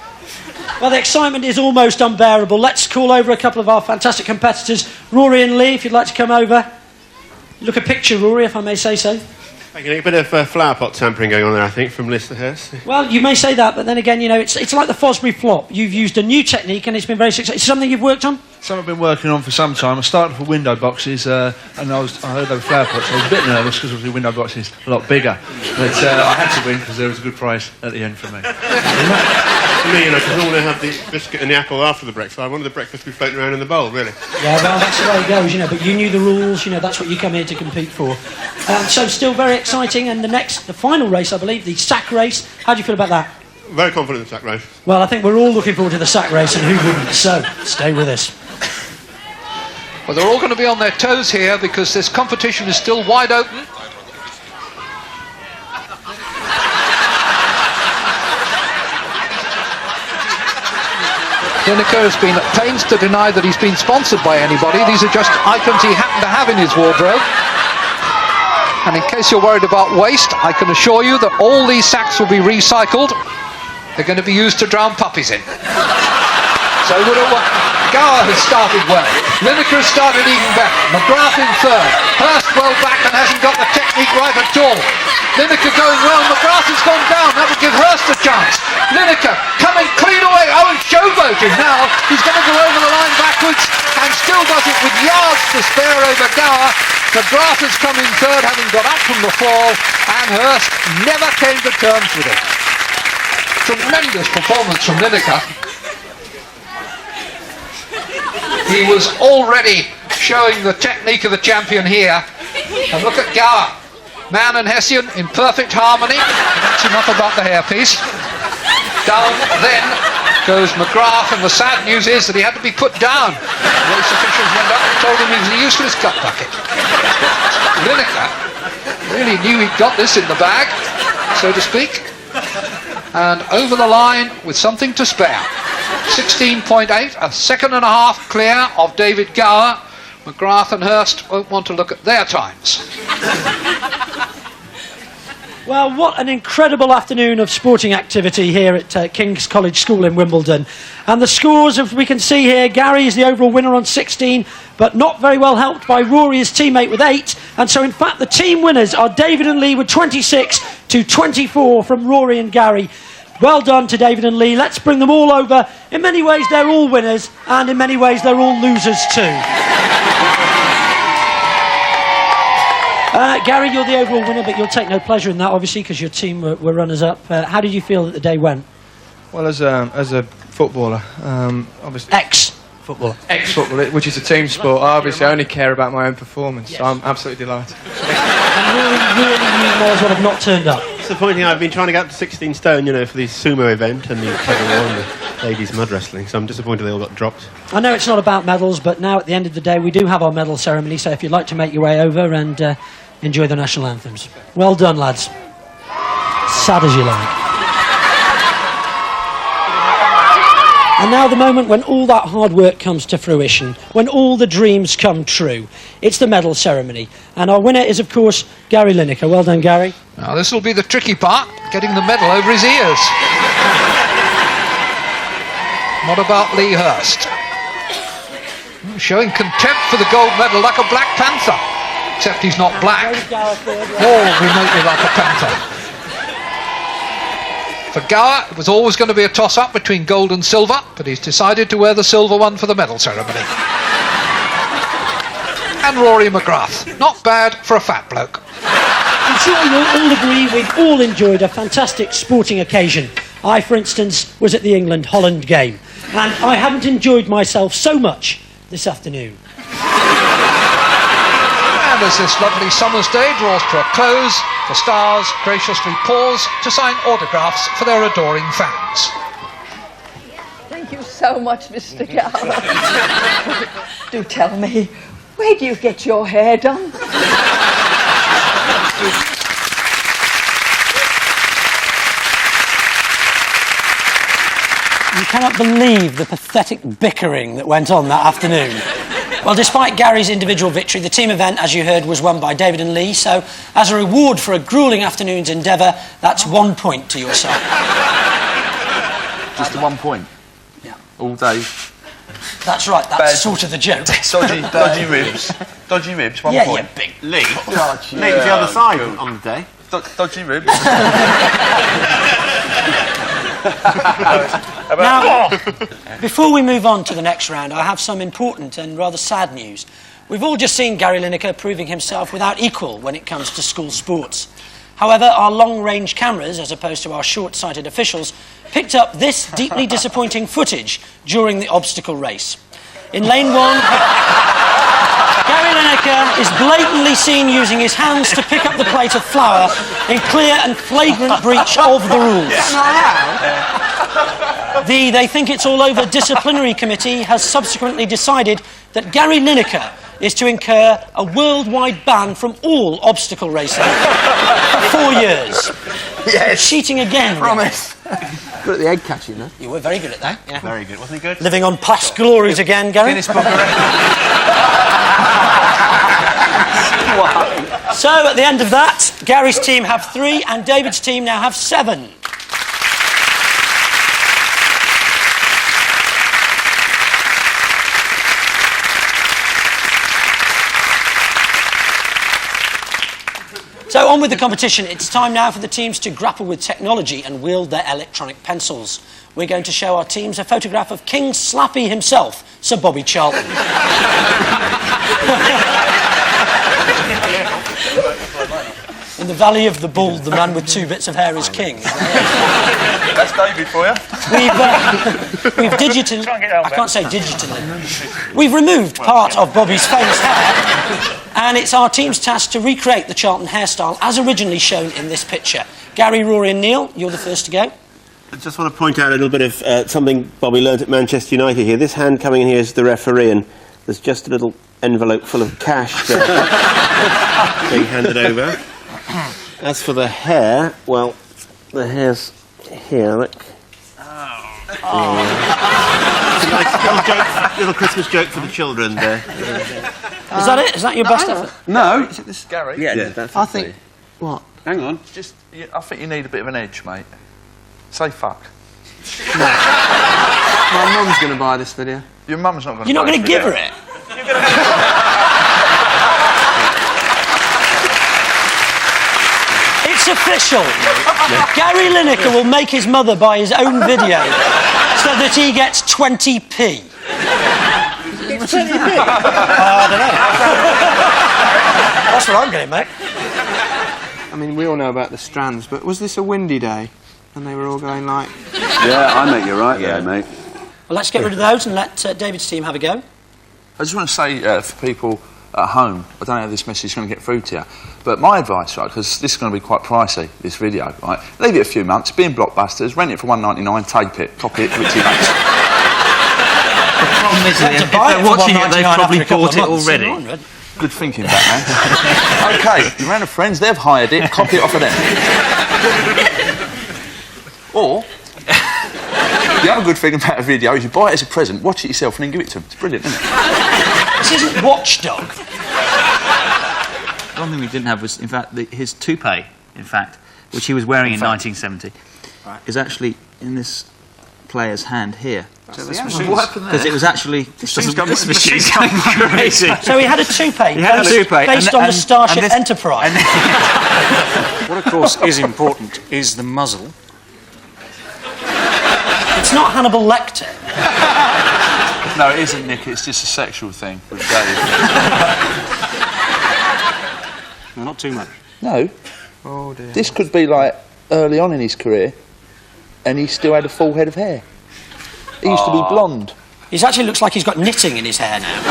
Well, the excitement is almost unbearable. Let's call over a couple of our fantastic competitors. Rory and Lee, if you'd like to come over. Look a picture, Rory, if I may say so. Thank you, Nick. A bit of flower pot tampering going on there, I think, from Lister Hurst. Well, you may say that, but then again, you know, it's like the Fosbury flop. You've used a new technique and it's been very successful. Is it something you've worked on? Something I've been working on for some time. I started for window boxes, and I heard they were flower pots. I was a bit nervous because obviously window boxes a lot bigger. But I had to win because there was a good prize at the end for me. For me, you know, because normally I have the biscuit and the apple after the breakfast. I wanted the breakfast to be floating around in the bowl, really. Yeah, well, that's the way it goes, you know, but you knew the rules, you know, that's what you come here to compete for. So still very exciting, and the final race, I believe, the sack race. How do you feel about that? Very confident in the sack race. Well, I think we're all looking forward to the sack race, and who wouldn't? So, stay with us. Well, they're all going to be on their toes here because this competition is still wide open. Lineker has been at pains to deny that he's been sponsored by anybody. These are just items he happened to have in his wardrobe. And in case you're worried about waste, I can assure you that all these sacks will be recycled. They're going to be used to drown puppies in. So Gower has started well. Lineker has started even better. McGrath in third. Hurst well back and hasn't got the technique right at all. Lineker going well. McGrath has gone down. That would give Hurst a chance. Lineker coming clean away. Oh, and showboating now. He's going to go over the line backwards and still does it with yards to spare over Gower. McGrath has come in third, having got up from the fall, and Hurst never came to terms with it. Tremendous performance from Lineker. He was already showing the technique of the champion here. And look at Gower. Man and Hessian in perfect harmony. That's enough about the hairpiece. Down then goes McGrath, and the sad news is that he had to be put down. The race officials went up and told him he was a useless cut bucket. Lineker really knew he'd got this in the bag, so to speak. And over the line with something to spare. 16.8, a second and a half clear of David Gower. McGrath and Hurst won't want to look at their times. Well, what an incredible afternoon of sporting activity here at King's College School in Wimbledon. And the scores, as we can see here, Gary is the overall winner on 16, but not very well helped by Rory, his teammate, with 8. And so, in fact, the team winners are David and Lee with 26 to 24 from Rory and Gary. Well done to David and Lee. Let's bring them all over. In many ways, they're all winners, and in many ways, they're all losers too. Gary, you're the overall winner, but you'll take no pleasure in that, obviously, because your team were runners-up. How did you feel that the day went? Well, as a footballer, obviously... Ex-footballer. Ex-footballer, which is a team sport. I obviously only care about my own performance, so I'm absolutely delighted. Really, you may as well have not turned up. Disappointing. I've been trying to get up to 16 stone, for the sumo event and the ladies mud wrestling, so I'm disappointed they all got dropped. I know it's not about medals, but now at the end of the day we do have our medal ceremony, so if you'd like to make your way over and enjoy the national anthems. Well done, lads. Sad as you like. And now the moment when all that hard work comes to fruition, when all the dreams come true. It's the medal ceremony. And our winner is, of course, Gary Lineker. Well done, Gary. Now, this will be the tricky part, getting the medal over his ears. What about Lee Hurst? Showing contempt for the gold medal like a Black Panther. Except he's not black. Or remotely like a panther. For Gower, it was always going to be a toss-up between gold and silver, but he's decided to wear the silver one for the medal ceremony. And Rory McGrath. Not bad for a fat bloke. I'm sure you'll all agree we've all enjoyed a fantastic sporting occasion. I, for instance, was at the England-Holland game, and I haven't enjoyed myself so much this afternoon. And as this lovely summer's day draws to a close, the stars graciously pause to sign autographs for their adoring fans. Thank you so much, Mr. Gower. Do tell me, where do you get your hair done? You cannot believe the pathetic bickering that went on that afternoon. Well, despite Gary's individual victory, the team event, as you heard, was won by David and Lee, so as a reward for a gruelling afternoon's endeavour, that's 1 point to your side. Just 1 point? Yeah. All day? That's right, that's sort of the joke. Dodgy ribs. Dodgy ribs, 1 yeah, point. Yeah, big Lee? Lee's the other side on the day. Dodgy ribs. Now, before we move on to the next round, I have some important and rather sad news. We've all just seen Gary Lineker proving himself without equal when it comes to school sports. However, our long-range cameras, as opposed to our short-sighted officials, picked up this deeply disappointing footage during the obstacle race. In lane 1, Gary Lineker is blatantly seen using his hands to pick up the plate of flour in clear and flagrant breach of the rules. The They Think It's All Over disciplinary committee has subsequently decided that Gary Lineker is to incur a worldwide ban from all obstacle racing for 4 years. Yes. Cheating again. Promise. Good at the egg catching, though. You were very good at that. Yeah. Very good, wasn't he good? Living on past glories again, Gary. Guinness Book of Records. So, at the end of that, Gary's team have 3 and David's team now have 7. So on with the competition. It's time now for the teams to grapple with technology and wield their electronic pencils. We're going to show our teams a photograph of King Slappy himself, Sir Bobby Charlton. In the Valley of the Bull, the man with 2 bits of hair is king. That's David for you. We've digitally... I can't say digitally. We've removed part of Bobby's famous hair, and it's our team's task to recreate the Charlton hairstyle as originally shown in this picture. Gary, Rory and Neil, you're the first to go. I just want to point out a little bit of something Bobby learnt at Manchester United here. This hand coming in here is the referee, and there's just a little envelope full of cash there being handed over. As for the hair, well, the hair's here, look. It's a nice little Christmas joke for the children there. Is that it? Is that your best effort? No. This is Gary. Yeah, that's I think... What? Hang on. I think you need a bit of an edge, mate. Say fuck. My mum's going to buy this video. Your mum's not going to. You're not going to give her it. It's official. Gary Lineker will make his mother buy his own video so that he gets 20p. It's 20p? I don't know. That's what I'm getting, mate. I mean, we all know about the Strands, but was this a windy day? And they were all going like... Yeah, I think you're right there, mate. Well, let's get rid of those and let David's team have a go. I just want to say for people at home, I don't know how this message is going to get through to you, but my advice, right, because this is going to be quite pricey, this video, right, leave it a few months, be in Blockbusters, rent it for $1.99, tape it, copy it, Richie Mates. The problem is, if they're watching it, they've probably bought it already. Good thinking, Batman. OK, your round of friends, they've hired it, copy it off of them. Or, the other good thing about a video is you buy it as a present, watch it yourself and then give it to them. It's brilliant, isn't it? This isn't Watchdog. One thing we didn't have was, in fact, his toupee, in fact, which he was wearing in 1970, is actually in this player's hand here. What happened there? Because it was actually... This machine's going crazy. So he had a toupee. He had a toupee. Based on the Starship Enterprise. What, of course, is important is the muzzle. It's not Hannibal Lecter. No, it isn't, Nick. It's just a sexual thing with Dave. No, not too much. No. Oh, dear. This could be, like, early on in his career, and he still had a full head of hair. He used to be blonde. He actually looks like he's got knitting in his hair now.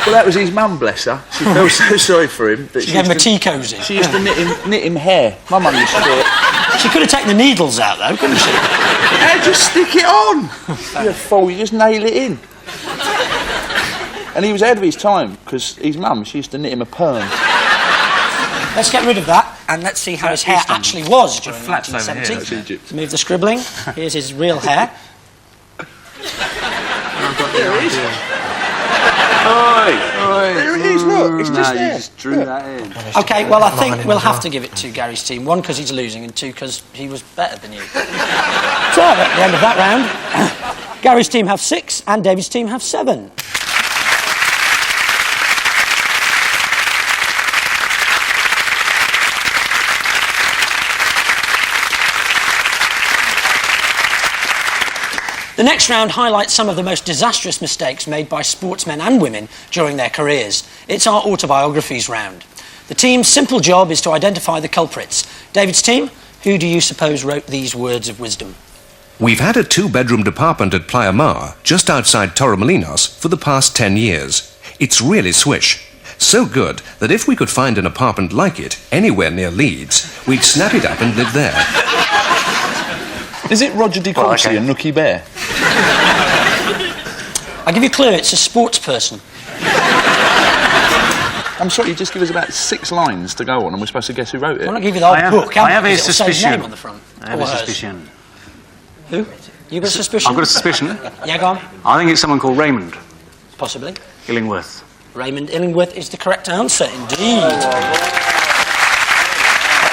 Well, that was his mum, bless her. She felt so sorry for him. That She gave him a tea cosy. She used to knit him hair. My mum used to do it. She could have taken the needles out, though, couldn't she? Hey, just stick it on. You're a fool, you just nail it in. And he was ahead of his time, because his mum, she used to knit him a perm. Let's get rid of that, and let's see how his hair actually was during flaps over 1970. here, that's Egypt. Let's move the scribbling. Here's his real hair. There it is. There it is, look. It's just there. You just drew that in. OK, well, I think we'll have to give it to Gary's team. One, because he's losing, and two, because he was better than you. So, at the end of that round, Gary's team have 6, and David's team have 7. The next round highlights some of the most disastrous mistakes made by sportsmen and women during their careers. It's our autobiographies round. The team's simple job is to identify the culprits. David's team, who do you suppose wrote these words of wisdom? We've had a 2-bedroom apartment at Playa Mar, just outside Torremolinos, for the past 10 years. It's really swish. So good that if we could find an apartment like it anywhere near Leeds, we'd snap it up and live there. Is it Roger de Courcy and Nookie Bear? I'll give you a clue, it's a sports person. I'm sorry, you just give us about 6 lines to go on and we're supposed to guess who wrote it. Why not give you the whole book? I have a It'll say his suspicion. name on the front. I have a suspicion. Who? You got a suspicion? I've got a suspicion. Yeah, go on. I think it's someone called Raymond Possibly. Illingworth. Raymond Illingworth is the correct answer, indeed. It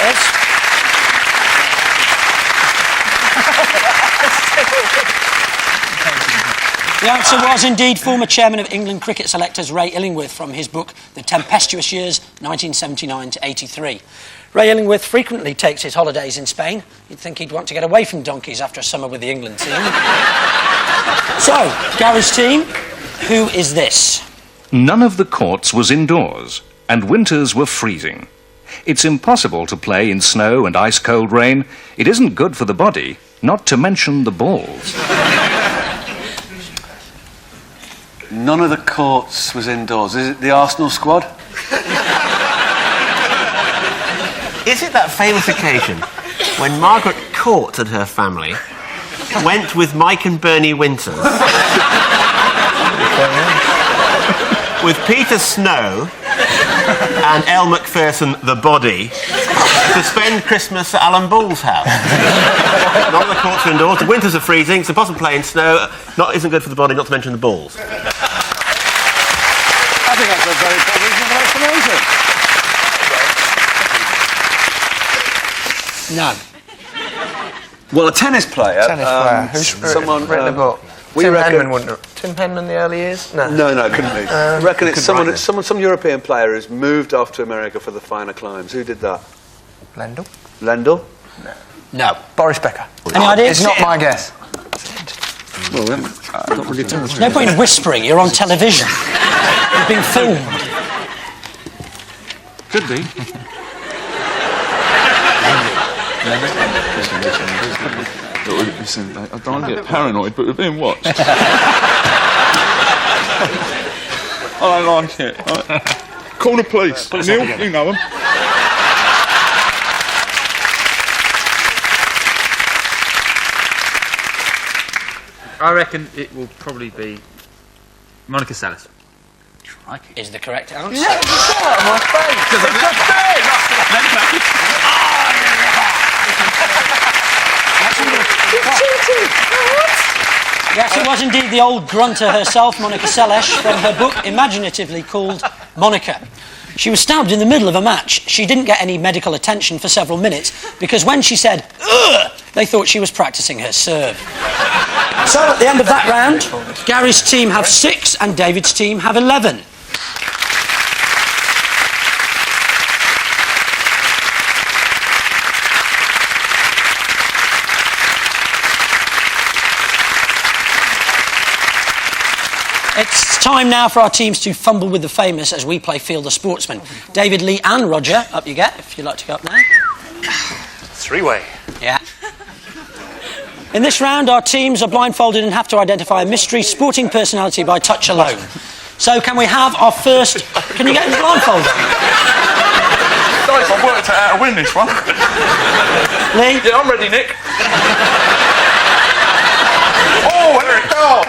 is. The answer was indeed former chairman of England cricket selectors Ray Illingworth from his book The Tempestuous Years 1979 to 83. Ray Illingworth frequently takes his holidays in Spain. You'd think he'd want to get away from donkeys after a summer with the England team. So, Gary's team, who is this? None of the courts was indoors, and winters were freezing. It's impossible to play in snow and ice-cold rain. It isn't good for the body, not to mention the balls. None of the courts was indoors. Is it the Arsenal squad? Is it that famous occasion when Margaret Court and her family went with Mike and Bernie Winters with Peter Snow and Elle Macpherson, the body, to spend Christmas at Alan Ball's house? None of the courts are indoors, the winters are freezing, it's impossible to play in snow, isn't good for the body, not to mention the balls. I think that's a very provisional explanation. No. Well, a tennis player. Tennis player. Who's someone written a book? We Tim reckon- Henman wouldn't have. Tim Henman, the early years? No. No, couldn't be. I reckon it's couldn't write someone, it. some European player who's moved off to America for the finer climes. Who did that? Lendl? Lendl? No. Boris Becker. Any ideas? It's not my guess. Well, then, not really There's no point in whispering. You're on television. You're being filmed. Could be. Listen, I don't want to get paranoid, but we're being watched. I don't like it. Call the police. Neil, you know them. I reckon it will probably be Monica Seles. Is the correct answer. Yeah, shut up, my face. It's Yes, it was indeed the old grunter herself, Monica Seles, from her book imaginatively called Monica. She was stabbed in the middle of a match. She didn't get any medical attention for several minutes because when she said, "Ugh," they thought she was practicing her serve. So at the end of that round, Gary's team have 6 and David's team have 11. It's time now for our teams to fumble with the famous as we play Field the Sportsman. David, Lee and Roger, up you get, if you'd like to go up now. 3-way. Yeah. In this round, our teams are blindfolded and have to identify a mystery sporting personality by touch alone. So can we have our first... Can you get him blindfolded? Guys, I've worked out how to win this one. Lee? Yeah, I'm ready, Nick. Oh, Eric! Oh!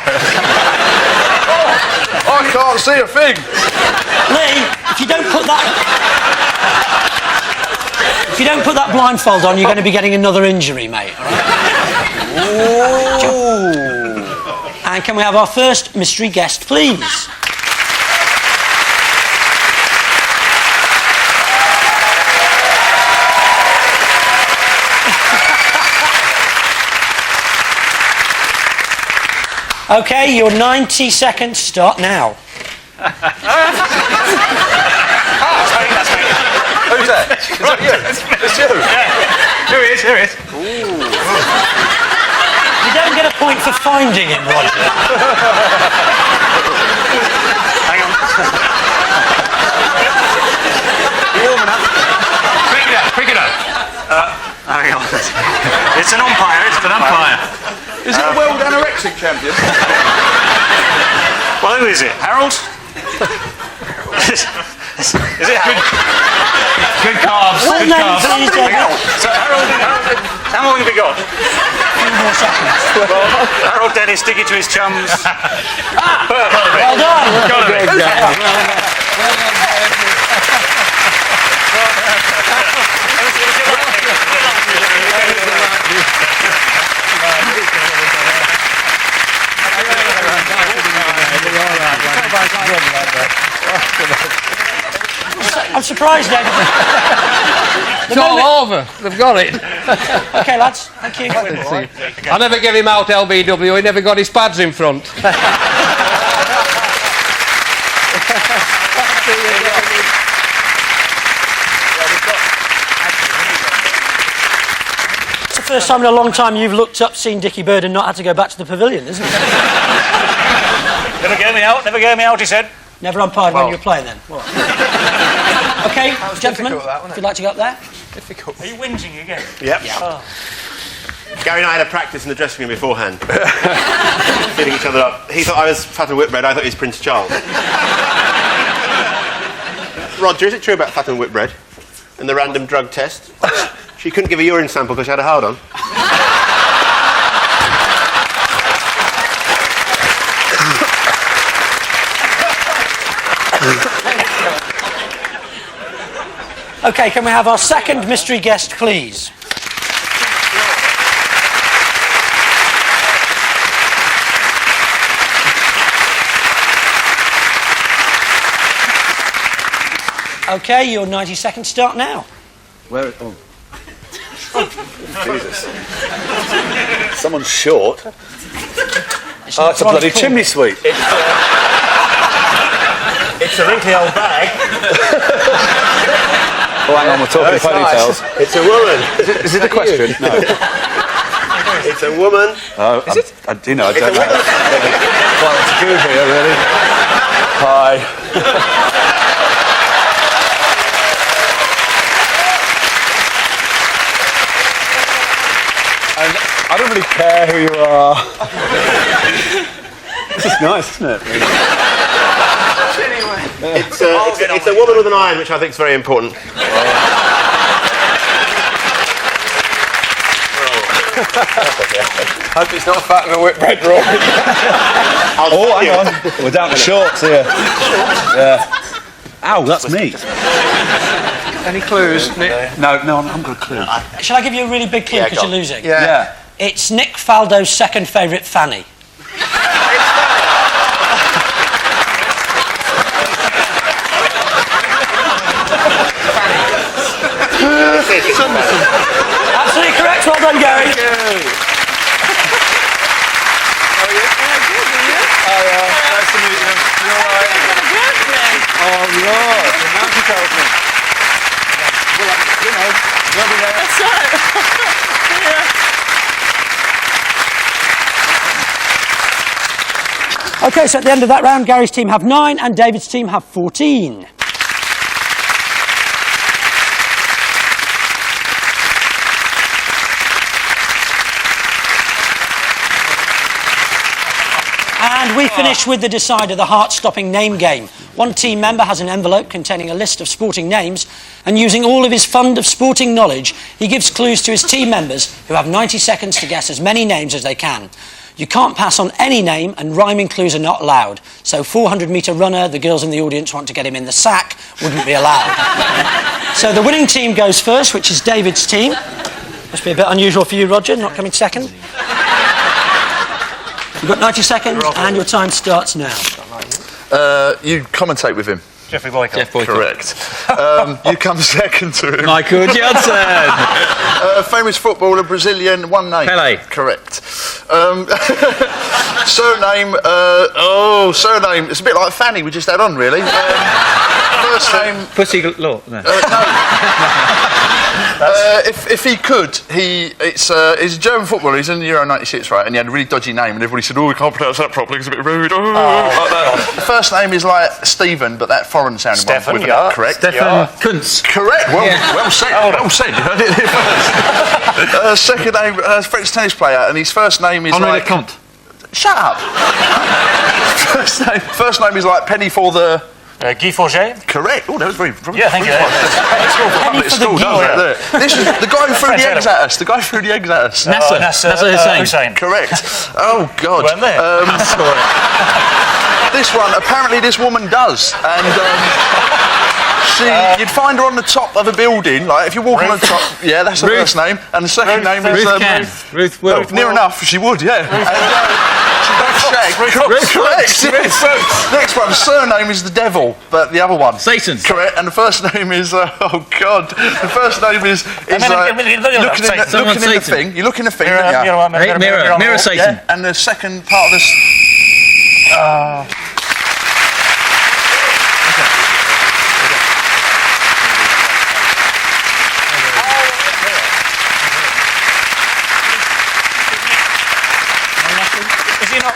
I can't see a thing. Lee, if you don't put that blindfold on, you're going to be getting another injury, mate. All right? And can we have our first mystery guest, please? Okay, your 90 seconds start now. Who's that? Is that you? It's you. Yeah. Here he is, here he is. You don't get a point for finding him, Roger. Hang on. Quick it up. Hang on. It's an umpire, it's an umpire. Is it a world anorexic champion? Well, who is it? Harold? Is it Harold? Good carbs. Well, Good no, carbs. please, David. Hang on. So Harold, how long have we got? 2 more seconds. Well, Harold Dennis sticking to his chums. Well done. Got it. I'm surprised, David. It's all over. They've got it. Okay, lads. Thank you. I never gave him out LBW. He never got his pads in front. It's the first time in a long time you've looked up, seen Dickie Bird and not had to go back to the pavilion, isn't it? Never gave me out, he said. Never umpired when you were playing then? Okay, gentlemen, if you'd like to go up there. Difficult. Are you whinging again? Yep. Oh. Gary and I had a practice in the dressing room beforehand. Feeding each other up. He thought I was Fat and Whitbread, I thought he was Prince Charles. Roger, is it true about Fat and Whitbread? In the random drug test? She couldn't give a urine sample because she had a hard on. Okay, can we have our second mystery guest, please? Okay, your 90 seconds start now. Where? Oh. Jesus. Someone's short. Oh, it's a bloody chimney sweep. It's a wrinkly old bag. Oh, hang on, we're talking ponytails. Nice. It's a woman. Is it a question? No. It's a woman. Oh, is it? I don't know. Quite what to do here, really. Hi. And I don't really care who you are. This is nice, isn't it? It's a woman with an iron, which I think is very important. Hope it's not fat and a whitbread roll. Oh, hang on. We're down to shorts here. Yeah. Ow, that's me. Any clues, Nick? No, I'm got a clue. Shall I give you a really big clue Yeah, because go you're on. losing? Yeah. It's Nick Faldo's second favourite fanny. Absolutely correct. Well done, Gary. Oh, yeah. Nice to meet you. You all right? Oh, Lord. Now she tells me. Well, you know, we'll be there. That's right. Okay, so at the end of that round, Gary's team have 9 and David's team have 14. And we finish with the decider, the heart-stopping name game. One team member has an envelope containing a list of sporting names, and using all of his fund of sporting knowledge, he gives clues to his team members, who have 90 seconds to guess as many names as they can. You can't pass on any name, and rhyming clues are not allowed. So 400-metre runner, the girls in the audience want to get him in the sack, wouldn't be allowed. So the winning team goes first, which is David's team. Must be a bit unusual for you, Roger, not coming second. You've got 90 seconds, and your time starts now. You commentate with him. Jeffrey Boycott. Jeff Boycott. Correct. You come second to him. Michael Johnson. Famous footballer, Brazilian, one name. Pele. Correct. Surname, surname, it's a bit like Fanny we just had on, really. First name... Pussy Law. No. If he could, he's a German footballer, he's in the Euro 96, right, and he had a really dodgy name, and everybody said, oh, we can't pronounce that properly, it's a bit rude, like that. The first name is like Stephen, but that foreign sounding Stefan, one. yeah. Correct. Stefan Kuntz. Correct, well said, well said. You heard it first. Second name, French tennis player, and his first name is Henri like... Lecomte. Shut up! First name is like Penny for the... Guy Forget. Correct. Oh, that was very... Yeah, thank you. This is the guy who threw the eggs at us. The guy who threw the eggs at us. Nasser Hussain. Correct. Oh, God. Weren't they? This one, apparently this woman does. And you'd find her on the top of a building, like if you walk on the top, yeah, that's her first name. And the second name is... Ruth Will. Near enough, she would, yeah. Correct. Next one, surname is the devil, but the other one. Satan. Correct. And the first name is, oh, God. The first name is looking in the thing. You look in the thing, Mirror Satan. Yeah. And the second part of this...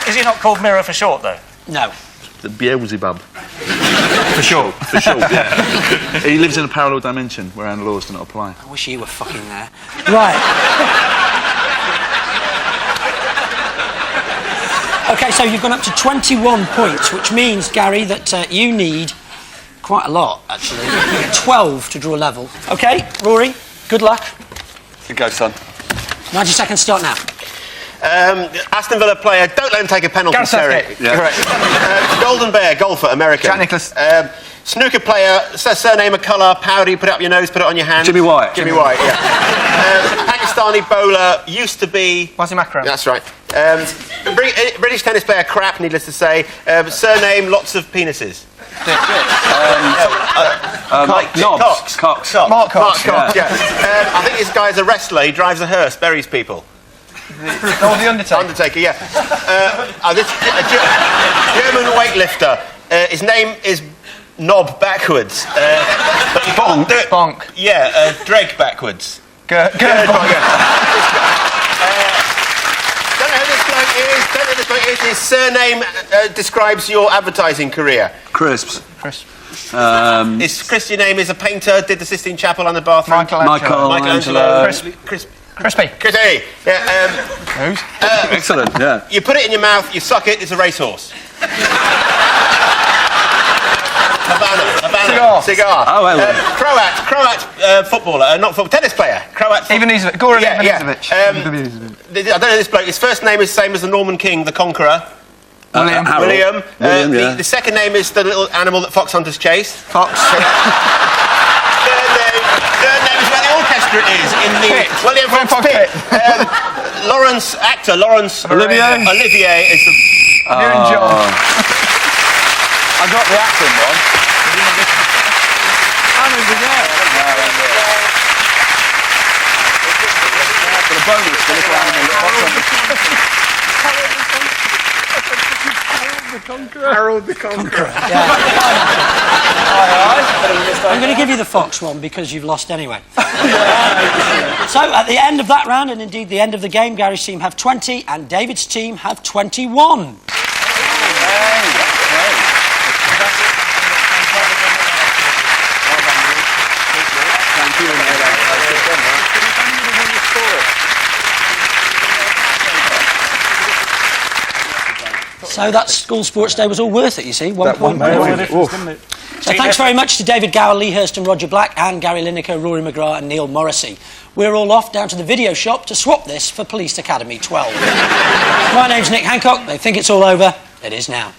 Is he not called Mirror for short, though? No. The Beelzebub. For short. For sure, yeah. He lives in a parallel dimension where our laws do not apply. I wish you were fucking there. Right. OK, so you've gone up to 21 points, which means, Gary, that you need quite a lot, actually. You need 12 to draw level. OK, Rory, good luck. Good go, son. 90 seconds start now. Aston Villa player, don't let him take a penalty, Terry. Yeah. Correct. Golden Bear, golfer, American. Jack Nicklaus. Snooker player, surname, a colour, powder, you put it up your nose, put it on your hand. Jimmy White. Jimmy White, yeah. Pakistani bowler, used to be... Wasim Akram. That's right. British tennis player, crap, needless to say. Surname, lots of penises. Cox. Mark Cox, yeah. I think this guy's a wrestler. He drives a hearse, buries people. Oh, the Undertaker. Undertaker, yeah. This German weightlifter. His name is Knob backwards. Bonk. Yeah, Drake backwards. Gerd Don't know who this bloke is. His surname describes your advertising career. Crisps. His Christian name is a painter, did the Sistine Chapel on the bathroom. Michelangelo. Crispy. Crispy. Yeah, Who's? Excellent, yeah. you put it in your mouth, you suck it, it's a racehorse. Havana. Cigar. Oh, well. Croat footballer, not football, tennis player. Goran Ivanisevic. I don't know this bloke. His first name is the same as the Norman King, the Conqueror. William. William, yeah. The second name is the little animal that fox hunters chase. Fox. Third name is where the orchestra is in the William Fox Pit. Lawrence Olivier is the. You and John. I got the acting one. Got a bonus for little animal that fox hunters. Harold the Conqueror. I'm going to give you the Fox one because you've lost anyway. So at the end of that round, and indeed the end of the game, Gary's team have 20 and David's team have 21. So that school sports day was all worth it, you see. 1 point. So thanks very much to David Gower, Lee Hurst and Roger Black, and Gary Lineker, Rory McGrath and Neil Morrissey. We're all off down to the video shop to swap this for Police Academy 12. My name's Nick Hancock. They think it's all over. It is now.